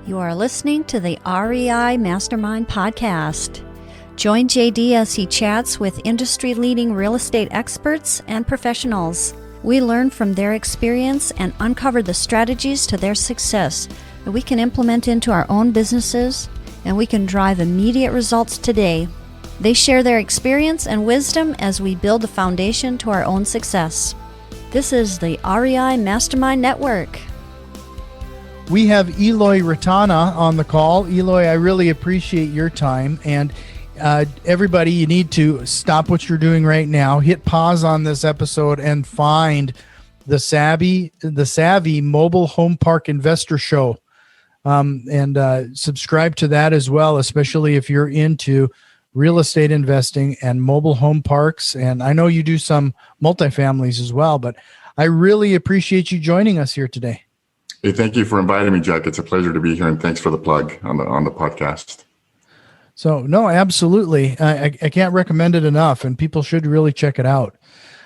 You are listening to the REI Mastermind Podcast. Join JD as he chats with industry-leading real estate experts and professionals. We learn from their experience and uncover the strategies to their success that we can implement into our own businesses, and we can drive immediate results today. They share their experience and wisdom as we build a foundation to our own success. This is the REI Mastermind Network. We have Eloy Retana on the call. Eloy, I really appreciate your time. And everybody, you need to stop what you're doing right now, hit pause on this episode, and find the Savvy Mobile Home Park Investor Show, and subscribe to that as well, especially if you're into real estate investing and mobile home parks. And I know you do some multifamilies as well, but I really appreciate you joining us here today. Hey, thank you for inviting me, Jack. It's a pleasure to be here, and thanks for the plug on the podcast. So, no, absolutely. I can't recommend it enough, and people should really check it out.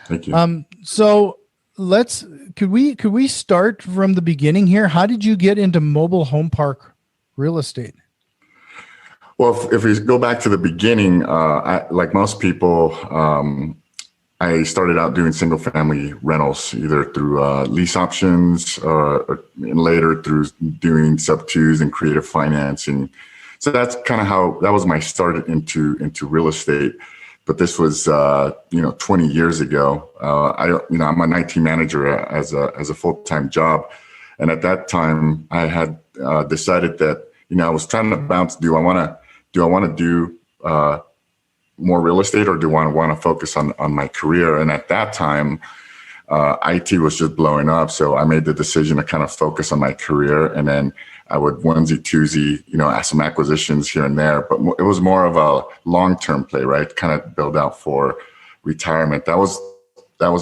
Thank you. So could we start from the beginning here? How did you get into mobile home park real estate? Well, if we go back to the beginning, like most people, I started out doing single family rentals, either through lease options or later through doing sub-twos and creative financing. So that's kind of that was my start into real estate. But this was 20 years ago. I'm a 19 manager as a full-time job, and at that time I had decided that I was trying to bounce. Do I want to do more real estate, or do I want to focus on my career? And at that time, IT was just blowing up. So I made the decision to kind of focus on my career, and then I would onesie twosie, ask some acquisitions here and there. But it was more of a long-term play, right? Kind of build out for retirement. That was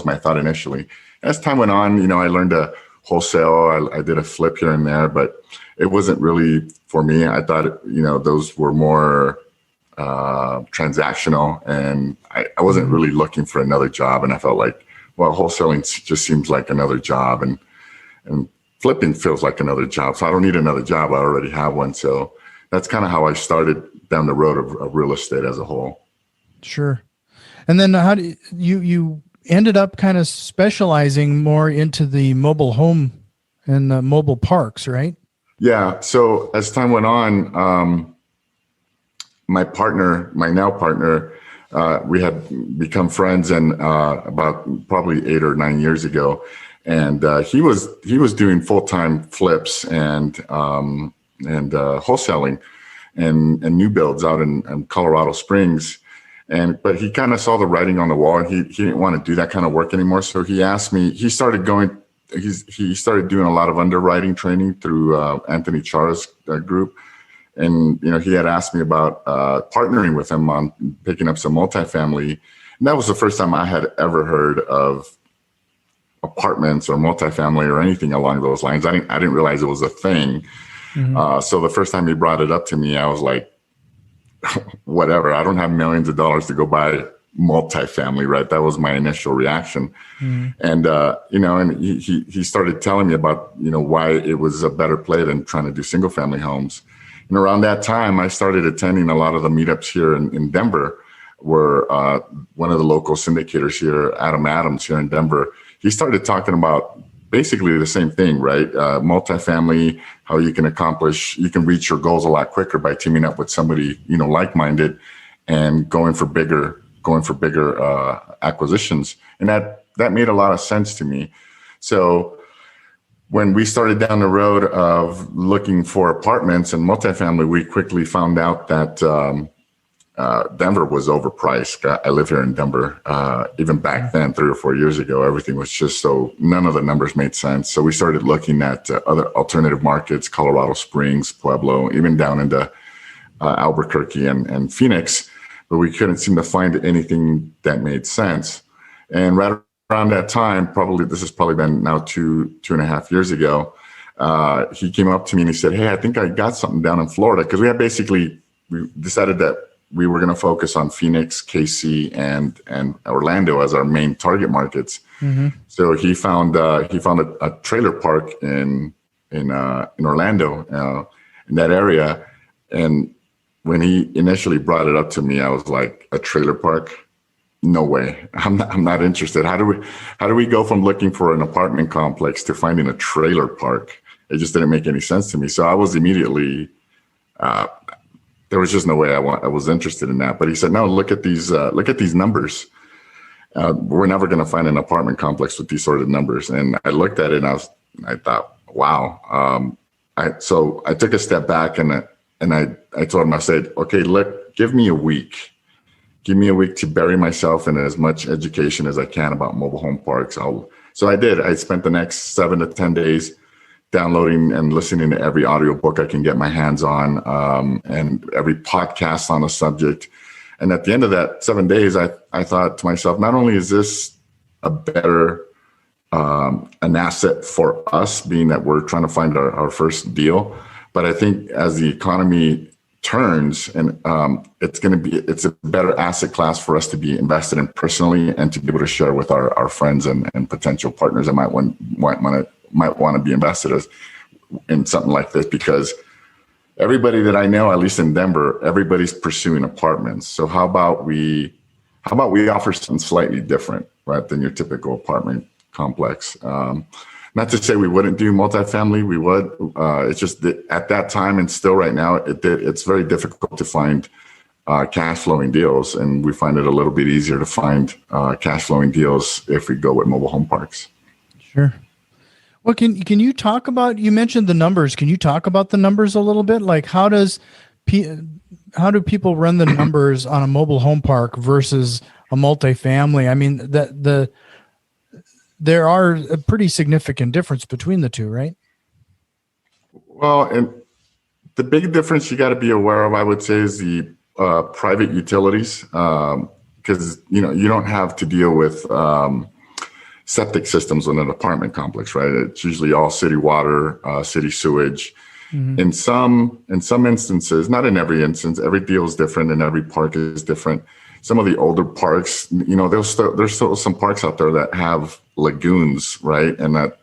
my thought initially. As time went on, I learned to wholesale. I did a flip here and there, but it wasn't really for me. I thought, those were more transactional, and I wasn't really looking for another job. And I felt like, well, wholesaling just seems like another job, and flipping feels like another job. So I don't need another job. I already have one. So that's kind of how I started down the road of real estate as a whole. Sure. And then how do you ended up kind of specializing more into the mobile home and the mobile parks, right? Yeah. So as time went on, my now partner, we had become friends, and about probably 8 or 9 years ago, and he was doing full-time flips and wholesaling and new builds out in Colorado Springs, but he kind of saw the writing on the wall. He didn't want to do that kind of work anymore, so he asked me. He started doing a lot of underwriting training through Anthony Char's group. And, he had asked me about partnering with him on picking up some multifamily. And that was the first time I had ever heard of apartments or multifamily or anything along those lines. I didn't realize it was a thing. Mm-hmm. So the first time he brought it up to me, I was like, whatever. I don't have millions of dollars to go buy multifamily, right? That was my initial reaction. Mm-hmm. And, and he started telling me about, why it was a better play than trying to do single family homes. And around that time, I started attending a lot of the meetups here in Denver, where one of the local syndicators here, Adam Adams here in Denver, he started talking about basically the same thing, right? Multifamily, how you can reach your goals a lot quicker by teaming up with somebody, like-minded, and going for bigger acquisitions. And that made a lot of sense to me. So when we started down the road of looking for apartments and multifamily, we quickly found out that Denver was overpriced. I live here in Denver. Even back then, 3 or 4 years ago, everything was just none of the numbers made sense. So we started looking at other alternative markets, Colorado Springs, Pueblo, even down into Albuquerque and Phoenix, but we couldn't seem to find anything that made sense. And right around that time, this has probably been now 2.5 years ago, he came up to me and he said, "Hey, I think I got something down in Florida." Because we decided that we were going to focus on Phoenix, KC, and Orlando as our main target markets. Mm-hmm. So he found a trailer park in Orlando, in that area. And when he initially brought it up to me, I was like, a trailer park? No way. I'm not interested. How do we go from looking for an apartment complex to finding a trailer park? It just didn't make any sense to me. So I was immediately, there was just no way I was interested in that. But he said, no, look at these numbers. We're never going to find an apartment complex with these sort of numbers. And I looked at it and I thought, wow. So I took a step back and I told him, I said, okay, give me a week. Give me a week to bury myself in as much education as I can about mobile home parks. So I did. I spent the next 7 to 10 days downloading and listening to every audiobook I can get my hands on, and every podcast on the subject. And at the end of that 7 days, I thought to myself, not only is this a better an asset for us, being that we're trying to find our first deal, but I think as the economy turns, and it's a better asset class for us to be invested in personally, and to be able to share with our friends and potential partners that might want to be invested in something like this, because everybody that I know, at least in Denver, everybody's pursuing apartments. So how about we offer something slightly different, right, than your typical apartment complex? Not to say we wouldn't do multifamily, we would. It's just that at that time, and still right now, it's very difficult to find cash flowing deals, and we find it a little bit easier to find cash flowing deals if we go with mobile home parks. Sure. Well, can you talk about? You mentioned the numbers. Can you talk about the numbers a little bit? Like how do people run the numbers on a mobile home park versus a multifamily? I mean, there are a pretty significant difference between the two, right? Well, and the big difference you got to be aware of, I would say, is the private utilities, because you don't have to deal with septic systems in an apartment complex, right? It's usually all city water, city sewage. Mm-hmm. In some instances, not in every instance, every deal is different and every park is different. Some of the older parks, there's still some parks out there that have lagoons, right? And that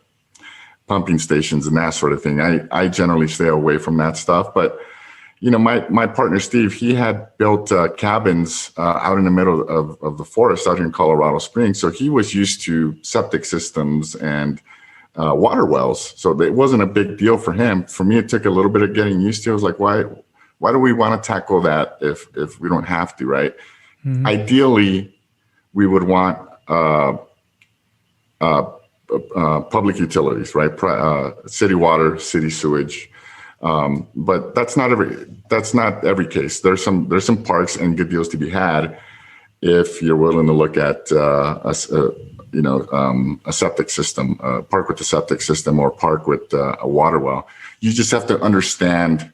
pumping stations and that sort of thing. I generally stay away from that stuff. But, my partner, Steve, he had built cabins out in the middle of the forest out here in Colorado Springs. So he was used to septic systems and water wells. So it wasn't a big deal for him. For me, it took a little bit of getting used to. I was like, why do we want to tackle that if we don't have to, right? Mm-hmm. Ideally, we would want public utilities, right? City water, city sewage, but that's not every case. There's some parks and good deals to be had if you're willing to look at a septic system, a park with a septic system, or a park with a water well. You just have to understand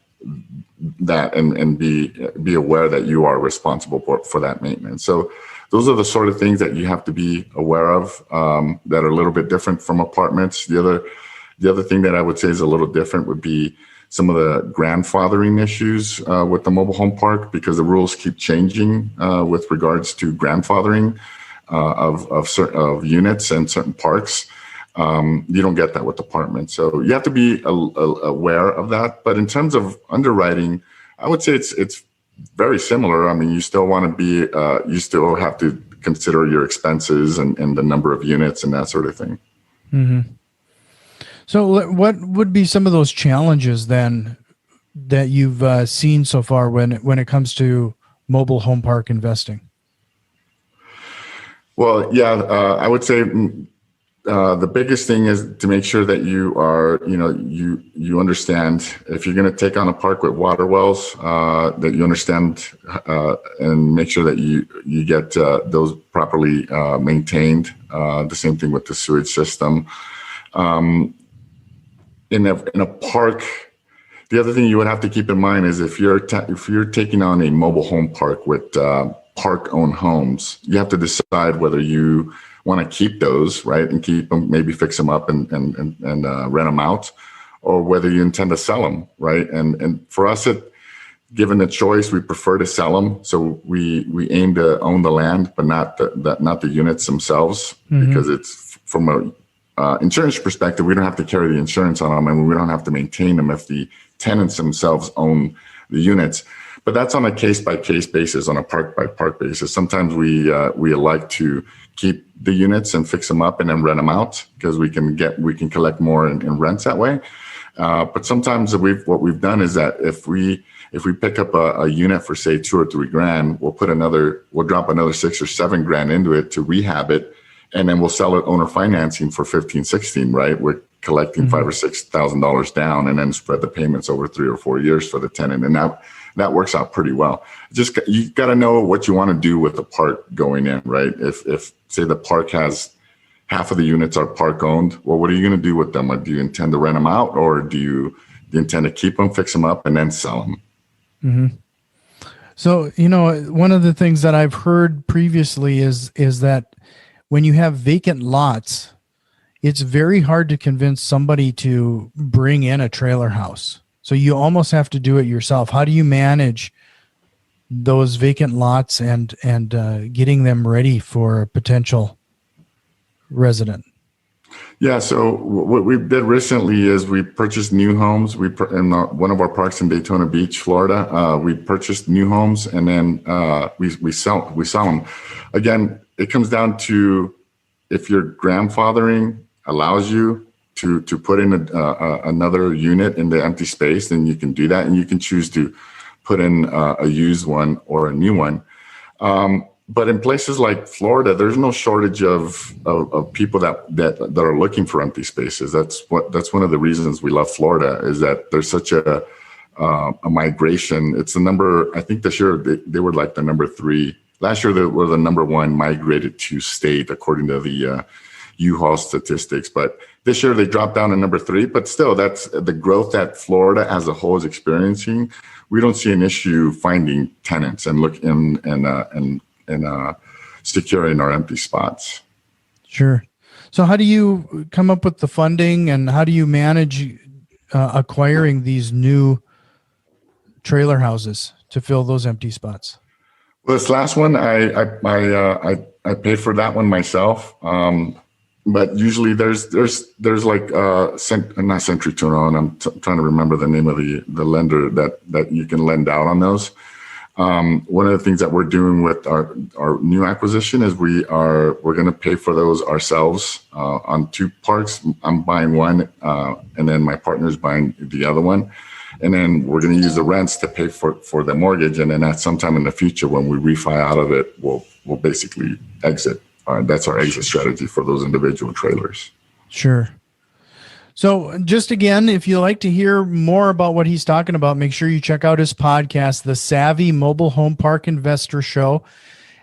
that and be aware that you are responsible for that maintenance. So those are the sort of things that you have to be aware of, that are a little bit different from apartments. The other thing that I would say is a little different would be some of the grandfathering issues with the mobile home park, because the rules keep changing with regards to grandfathering of units and certain parks. You don't get that with apartments. So you have to be aware of that. But in terms of underwriting, I would say it's very similar. I mean, you still want to be, you still have to consider your expenses and the number of units and that sort of thing. Mm-hmm. So what would be some of those challenges then that you've seen so far when it comes to mobile home park investing? Well, yeah, I would say the biggest thing is to make sure that you are, you understand if you're going to take on a park with water wells, that you understand and make sure that you get those properly maintained. The same thing with the sewage system. In a park, the other thing you would have to keep in mind is if you're taking on a mobile home park with park-owned homes, you have to decide whether you want to keep those, right, and keep them, maybe fix them up and rent them out, or whether you intend to sell them, right? And for us, given the choice, we prefer to sell them. So we aim to own the land, but not the units themselves, mm-hmm. because it's from a insurance perspective, we don't have to carry the insurance on them, and we don't have to maintain them if the tenants themselves own the units. But that's on a case-by-case basis, on a park-by-park basis. Sometimes we like to keep the units and fix them up and then rent them out because we can collect more in rents that way. But sometimes what we've done is that if we pick up a unit for say $2,000 or $3,000, we'll drop another $6,000 or $7,000 into it to rehab it, and then we'll sell it owner financing for $15,000, $16,000, right? We're collecting $5,000 or $6,000 down and then spread the payments over 3 or 4 years for the tenant, and that works out pretty well. You got to know what you want to do with the park going in, right? If say the park has half of the units are park owned, well, what are you going to do with them? Do you intend to rent them out, or do you intend to keep them, fix them up, and then sell them? Mm-hmm. So, one of the things that I've heard previously is that when you have vacant lots, it's very hard to convince somebody to bring in a trailer house. So you almost have to do it yourself. How do you manage those vacant lots and getting them ready for a potential resident? Yeah. So what we did recently is we purchased new homes. In one of our parks in Daytona Beach, Florida, we purchased new homes, and then we sell them. Again, it comes down to if your grandfathering allows you to put in another unit in the empty space, then you can do that, and you can choose to put in a used one or a new one. But in places like Florida, there's no shortage of people that are looking for empty spaces. That's one of the reasons we love Florida, is that there's such a migration. It's the number, I think this year they were like the number 3. Last year they were the number 1 migrated to state according to the U-Haul statistics. But this year they dropped down to number 3. But still, that's the growth that Florida as a whole is experiencing. We don't see an issue finding tenants and securing our empty spots. Sure. So how do you come up with the funding, and how do you manage acquiring these new trailer houses to fill those empty spots? Well, this last one, I paid for that one myself. But usually there's like not Century Tuna, and I'm trying to remember the name of the lender that you can lend out on those. One of the things that we're doing with our new acquisition is we're going to pay for those ourselves on 2 parks. I'm buying one, and then my partner's buying the other one, and then we're going to use the rents to pay for the mortgage. And then at some time in the future, when we refi out of it, we'll basically exit. That's our exit strategy for those individual trailers. Sure. So just again, if you like to hear more about what he's talking about, make sure you check out his podcast, The Savvy Mobile Home Park Investor Show.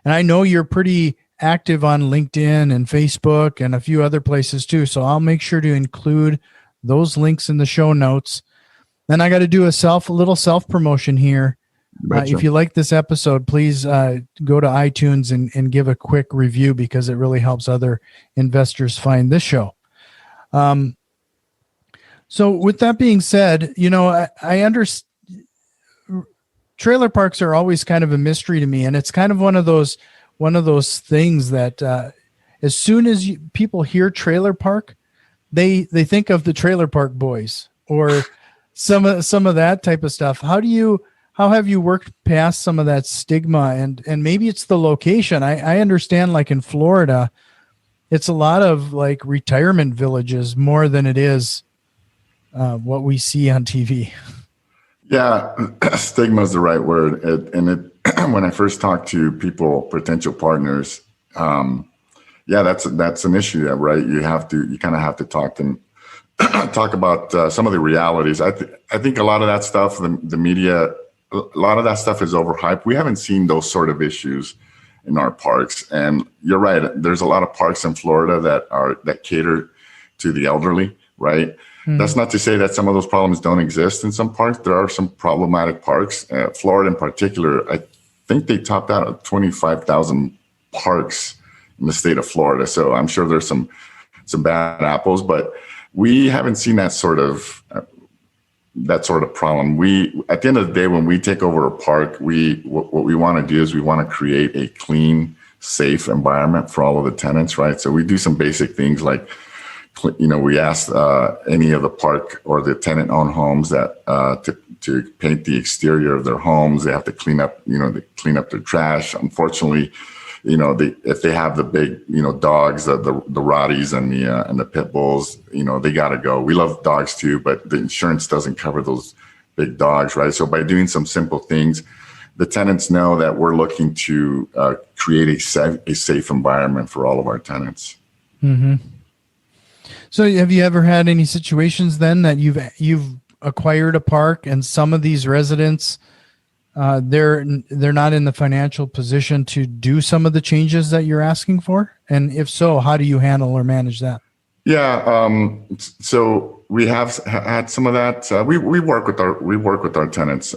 And I know you're pretty active on LinkedIn and Facebook and a few other places too. So I'll make sure to include those links in the show notes. Then I got to do a little self promotion here. If you like this episode, please go to iTunes and give a quick review, because it really helps other investors find this show. So with that being said, I understand trailer parks are always kind of a mystery to me. And it's kind of one of those things that as soon as people hear trailer park, they think of the Trailer Park Boys or some of that type of stuff. How have you worked past some of that stigma, and maybe it's the location? I understand, like in Florida, it's a lot of like retirement villages more than it is what we see on TV. Yeah, stigma is the right word. When I first talked to potential partners, that's an issue, right? You kind of have to talk about some of the realities. I think a lot of that stuff, the media, a lot of that stuff is overhyped. We haven't seen those sort of issues in our parks. And you're right. There's a lot of parks in Florida that cater to the elderly, right? Mm-hmm. That's not to say that some of those problems don't exist in some parks. There are some problematic parks. Florida in particular, I think they topped out at 25,000 parks in the state of Florida. So I'm sure there's some bad apples, but we haven't seen that sort of problem. At the end of the day, when we take over a park, what we want to do is we want to create a clean, safe environment for all of the tenants, right? So we do some basic things like we asked any of the park or the tenant-owned homes that to paint the exterior of their homes. They have to clean up, they clean up their trash. Unfortunately, if they have the big, dogs, the Rotties and the pit bulls, they got to go. We love dogs too, but the insurance doesn't cover those big dogs, right? So by doing some simple things, the tenants know that we're looking to create a safe environment for all of our tenants. Mm-hmm. So have you ever had any situations then that you've acquired a park and some of these residents, they're not in the financial position to do some of the changes that you're asking for? And if so, how do you handle or manage that? Yeah. So we have had some of that. We work with our tenants.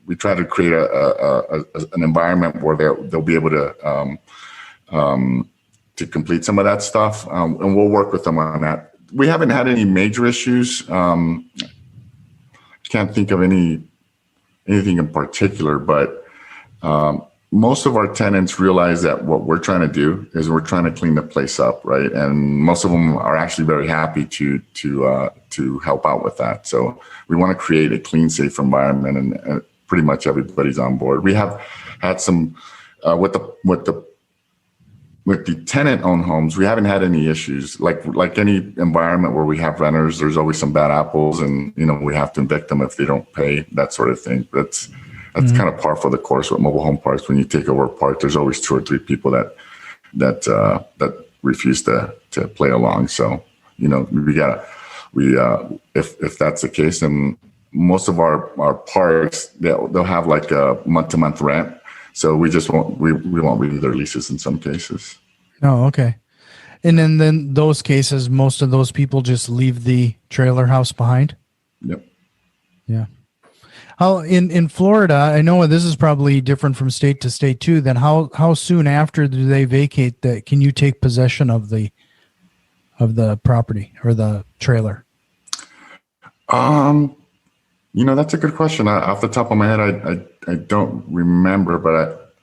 We try to create an environment where they'll be able to complete some of that stuff, and we'll work with them on that. We haven't had any major issues. Can't think of anything in particular, but most of our tenants realize that what we're trying to do is we're trying to clean the place up, right? And most of them are actually very happy to help out with that. So we want to create a clean, safe environment, and pretty much everybody's on board. We have had some with the tenant-owned homes. We haven't had any issues. Like any environment where we have renters, there's always some bad apples, and we have to evict them if they don't pay, that sort of thing. That's kind of par for the course with mobile home parks. When you take over a park, there's always 2 or 3 people that refuse to play along. So if that's the case, then most of our parks, they'll have like a month-to-month rent. So we won't renew their leases in some cases. Oh, okay. And then those cases, most of those people just leave the trailer house behind? Yep. Yeah. How in Florida, I know this is probably different from state to state too, then how soon after do they vacate that can you take possession of the property or the trailer? That's a good question. Off the top of my head, I don't remember, but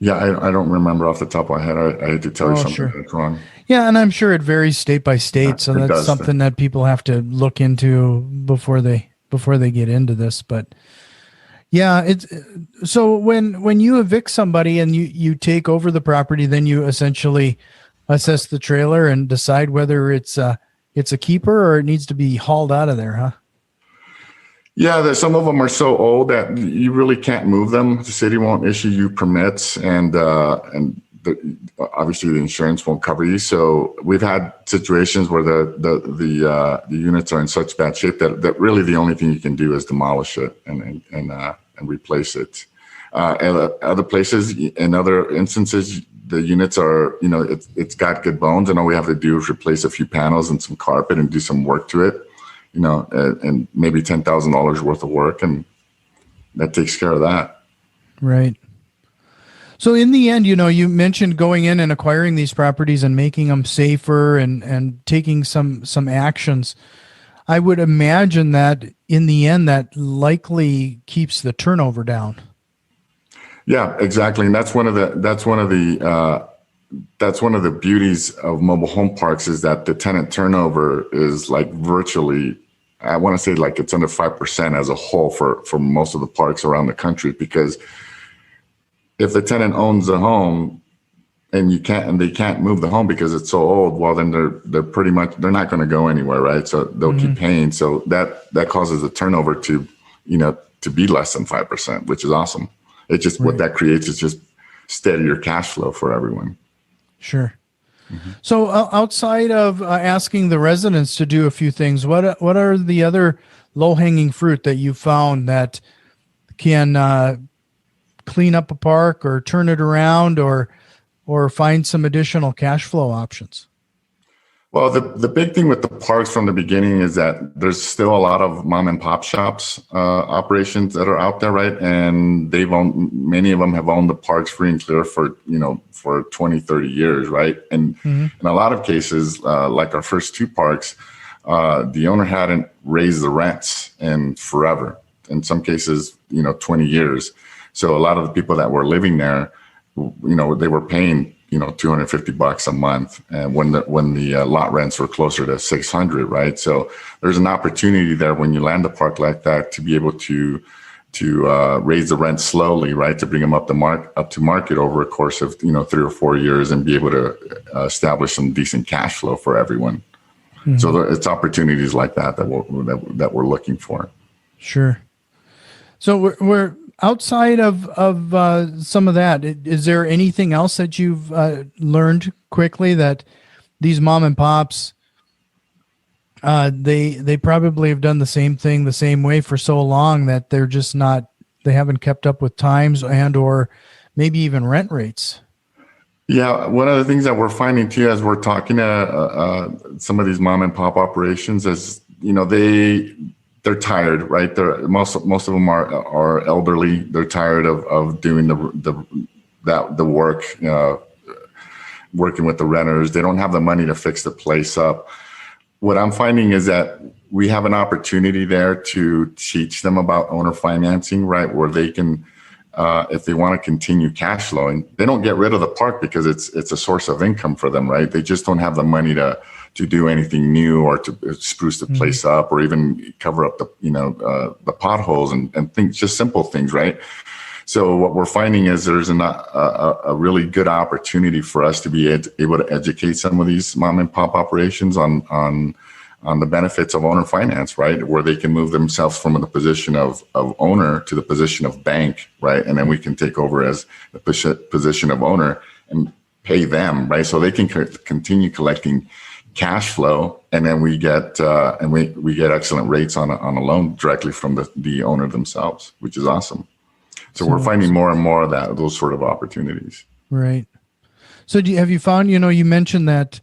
I don't remember off the top of my head. I hate to tell you something that's wrong. Yeah, and I'm sure it varies state by state, so that's something that people have to look into before they get into this. But yeah, it's so when you evict somebody and you take over the property, then you essentially assess the trailer and decide whether it's a keeper or it needs to be hauled out of there, huh? Yeah, some of them are so old that you really can't move them. The city won't issue you permits, and obviously the insurance won't cover you. So we've had situations where the units are in such bad shape that really the only thing you can do is demolish it and replace it. And other places, in other instances, the units are, it's got good bones, and all we have to do is replace a few panels and some carpet and do some work to it. And maybe $10,000 worth of work, and that takes care of that. Right. So in the end, you mentioned going in and acquiring these properties and making them safer and taking some actions. I would imagine that in the end, that likely keeps the turnover down. Yeah, exactly. And that's one of the beauties of mobile home parks is that the tenant turnover is like virtually, I want to say like it's under 5% as a whole for most of the parks around the country, because if the tenant owns a home and they can't move the home because it's so old, well, then they're pretty much, they're not going to go anywhere, right? So they'll keep paying. So that causes the turnover to be less than 5%, which is awesome. It's just what that creates is just steadier cash flow for everyone. Sure. So outside of asking the residents to do a few things, what are the other low-hanging fruit that you found that can clean up a park or turn it around or find some additional cash flow options? Well, the big thing with the parks from the beginning is that there's still a lot of mom and pop shops operations that are out there, right? And many of them have owned the parks free and clear for 20, 30 years, right? And in a lot of cases, like our first 2 parks, the owner hadn't raised the rents in forever. In some cases, 20 years. So a lot of the people that were living there, they were paying $250 a month, and when the lot rents were closer to 600, right? So there's an opportunity there when you land a park like that to be able to raise the rent slowly, right? To bring them up to market over a course of 3 or 4 years, and be able to establish some decent cash flow for everyone. Mm-hmm. So it's opportunities like that we're looking for. Sure. So we're outside of some of that. Is there anything else that you've learned quickly that these mom and pops they probably have done the same thing the same way for so long that they're just they haven't kept up with times or maybe even rent rates? Yeah, one of the things that we're finding too, as we're talking to some of these mom and pop operations, is they're tired, right? Most of them are elderly. They're tired of doing the work, working with the renters. They don't have the money to fix the place up. What I'm finding is that we have an opportunity there to teach them about owner financing, right? Where they can, if they want to continue cash flowing, they don't get rid of the park because it's a source of income for them, right? They just don't have the money to do anything new or to spruce the place up, or even cover up the potholes and things, just simple things, right? So what we're finding is there's a really good opportunity for us to be able to educate some of these mom and pop operations on the benefits of owner finance, right? Where they can move themselves from the position of owner to the position of bank, right? And then we can take over as the position of owner and pay them, right? So they can continue collecting cash flow, and then we get we get excellent rates on a loan directly from the owner themselves, which is awesome. So we're finding more and more of those sort of opportunities. Right. So have you found, you mentioned that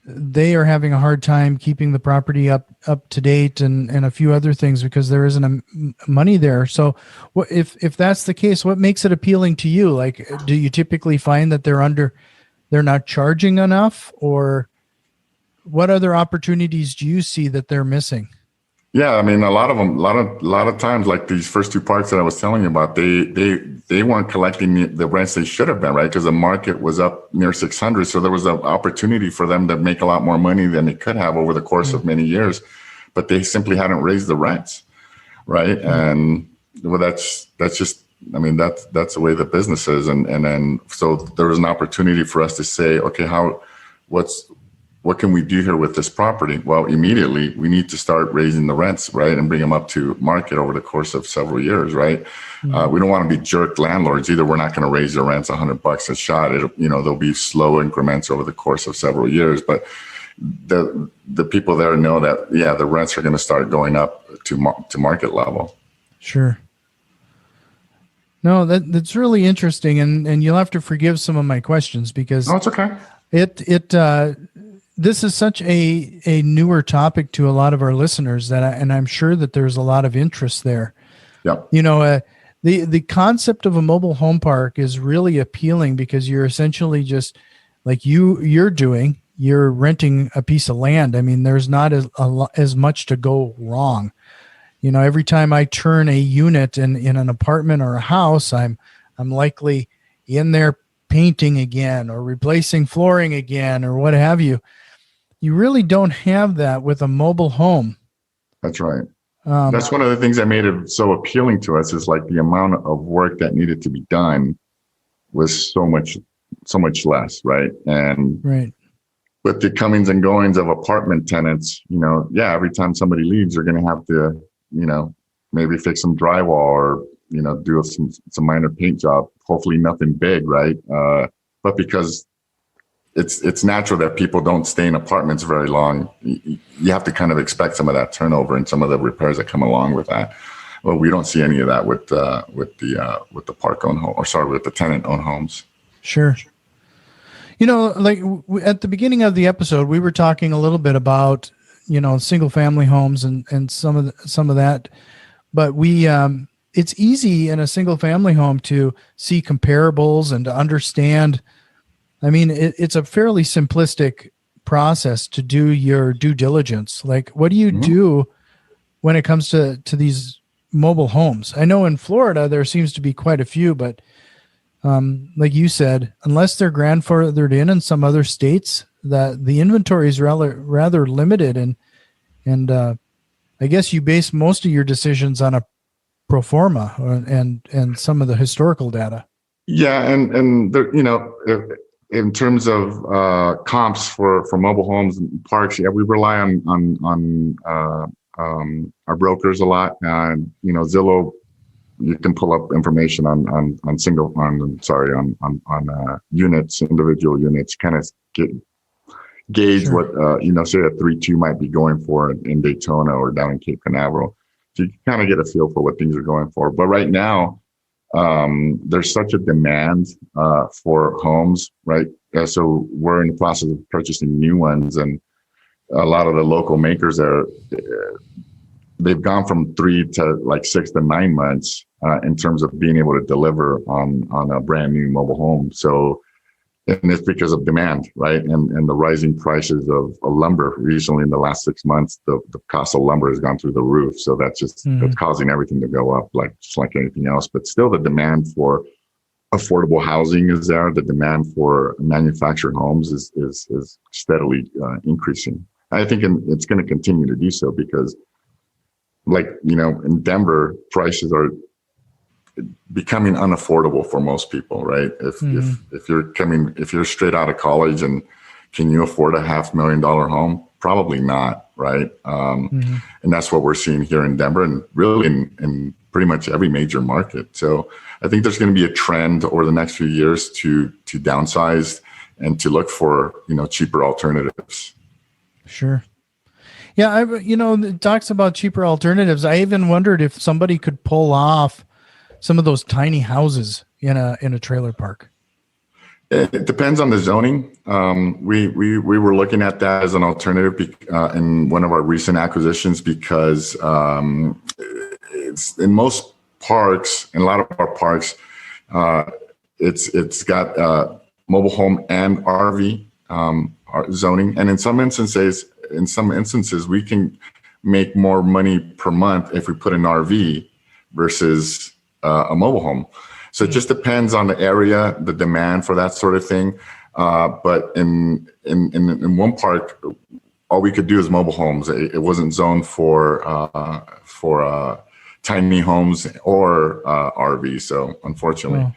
they are having a hard time keeping the property up to date and a few other things because there isn't money there. So if that's the case, what makes it appealing to you? Like, do you typically find that they're not charging enough, or what other opportunities do you see that they're missing? Yeah, I mean, a lot of times, like these first two parks that I was telling you about, they weren't collecting the rents they should have been, right? Because the market was up near 600, so there was an opportunity for them to make a lot more money than they could have over the course of many years, but they simply hadn't raised the rents, right? And well, that's just, I mean, that's the way the business is, and then so there was an opportunity for us to say, okay, what can we do here with this property? Well, immediately we need to start raising the rents, right? And bring them up to market over the course of several years, right? We don't want to be jerk landlords either. We're not going to raise the rents $100 a shot. There'll be slow increments over the course of several years, but the people there know that, yeah, the rents are going to start going up to market level. Sure. No, that's really interesting. And you'll have to forgive some of my questions because it's okay. This is such a newer topic to a lot of our listeners and I'm sure that there's a lot of interest there. Yeah. The concept of a mobile home park is really appealing because you're essentially just like you're renting a piece of land. I mean, there's not as much to go wrong. Every time I turn a unit in an apartment or a house, I'm likely in there painting again or replacing flooring again or what have you. You really don't have that with a mobile home. That's right. That's one of the things that made it so appealing to us, is like the amount of work that needed to be done was so much less, right? And right. With the comings and goings of apartment tenants, every time somebody leaves, they're going to have to, maybe fix some drywall or, do some minor paint job. Hopefully nothing big, right? But because it's natural that people don't stay in apartments very long, you have to kind of expect some of that turnover and some of the repairs that come along with that. Well, we don't see any of that with the park owned home, with the tenant owned homes. Sure. Like at the beginning of the episode, we were talking a little bit about, single family homes and some of that, but it's easy in a single family home to see comparables and to understand. I mean, it's a fairly simplistic process to do your due diligence. Like, what do you do when it comes to these mobile homes? I know in Florida, there seems to be quite a few, but like you said, unless they're grandfathered in some other states, that the inventory is rather limited, and I guess you base most of your decisions on a pro forma and some of the historical data. Yeah, and there, in terms of comps for mobile homes and parks, yeah, we rely on our brokers a lot. Zillow, you can pull up information on units, individual units, kind of gauge Sure. what say a 3.2 might be going for in Daytona or down in Cape Canaveral. So you can kind of get a feel for what things are going for. But right now, there's such a demand for homes, right? So we're in the process of purchasing new ones, and a lot of the local makers they've gone from 3 to like 6 to 9 months in terms of being able to deliver on a brand new mobile home. So, and it's because of demand, right? And the rising prices of lumber recently in the last 6 months, the cost of lumber has gone through the roof. So that's that's causing everything to go up, just like anything else. But still, the demand for affordable housing is there. The demand for manufactured homes is steadily increasing. I think it's going to continue to do so because, in Denver, prices are becoming unaffordable for most people, right? If you're straight out of college and can you afford a $500,000 home? Probably not, right? And that's what we're seeing here in Denver and really in pretty much every major market. So I think there's going to be a trend over the next few years to downsize and to look for, cheaper alternatives. Sure. Yeah, it talks about cheaper alternatives. I even wondered if somebody could pull off some of those tiny houses in a trailer park. It depends on the zoning. We were looking at that as an alternative in one of our recent acquisitions because it's in most parks, in a lot of our parks, it's got mobile home and RV zoning, and in some instances, we can make more money per month if we put an RV versus a mobile home. So it just depends on the area, the demand for that sort of thing. But in one park, all we could do is mobile homes. It wasn't zoned for tiny homes or RV. So unfortunately,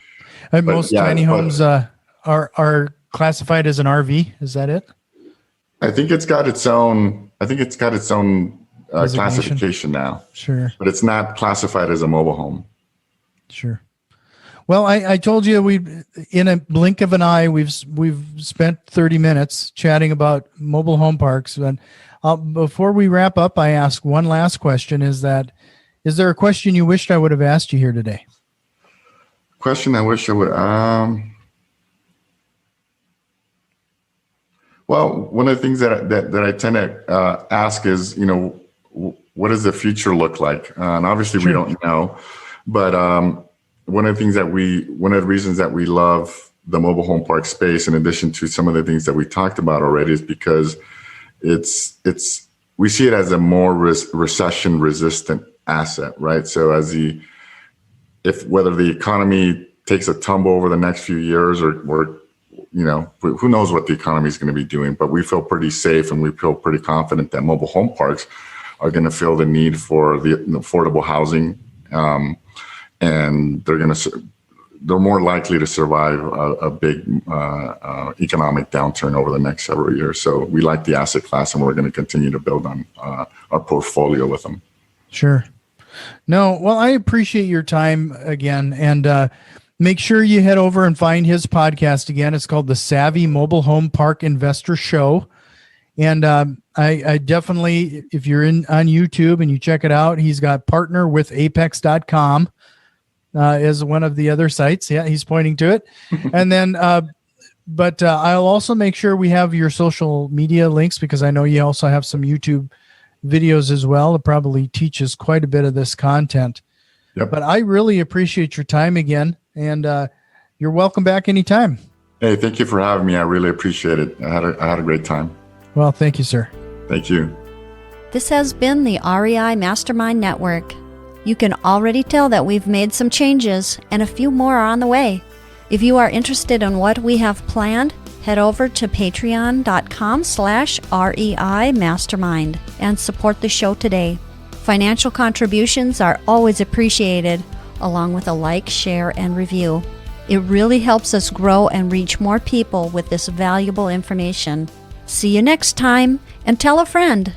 tiny homes are classified as an RV. Is that it? I think it's got its own. Classification now. Sure, but it's not classified as a mobile home. Sure. Well, I told you in a blink of an eye, we've spent 30 minutes chatting about mobile home parks. And before we wrap up, I ask one last question: is there a question you wished I would have asked you here today? Question I wish I would. Well, one of the things that I tend to ask is, what does the future look like? And obviously, we don't know. But one of the reasons that we love the mobile home park space, in addition to some of the things that we talked about already, is because we see it as a more recession resistant asset, right? So whether the economy takes a tumble over the next few years or who knows what the economy is going to be doing, but we feel pretty safe and we feel pretty confident that mobile home parks are going to fill the need for the affordable housing. And they're more likely to survive a big economic downturn over the next several years. So we like the asset class, and we're going to continue to build on our portfolio with them. Sure. No, well, I appreciate your time again, and make sure you head over and find his podcast again. It's called the Savvy Mobile Home Park Investor Show. And I definitely, if you're on YouTube and you check it out, he's got partnerwithapex.com. Is one of the other sites. Yeah, he's pointing to it. And then, but I'll also make sure we have your social media links, because I know you also have some YouTube videos as well. It probably teaches quite a bit of this content. Yep. But I really appreciate your time again, and you're welcome back anytime. Hey, thank you for having me. I really appreciate it. I had a great time. Well, thank you, sir. Thank you. This has been the REI Mastermind Network. You can already tell that we've made some changes, and a few more are on the way. If you are interested in what we have planned, head over to patreon.com/REI Mastermind and support the show today. Financial contributions are always appreciated, along with a like, share, and review. It really helps us grow and reach more people with this valuable information. See you next time, and tell a friend.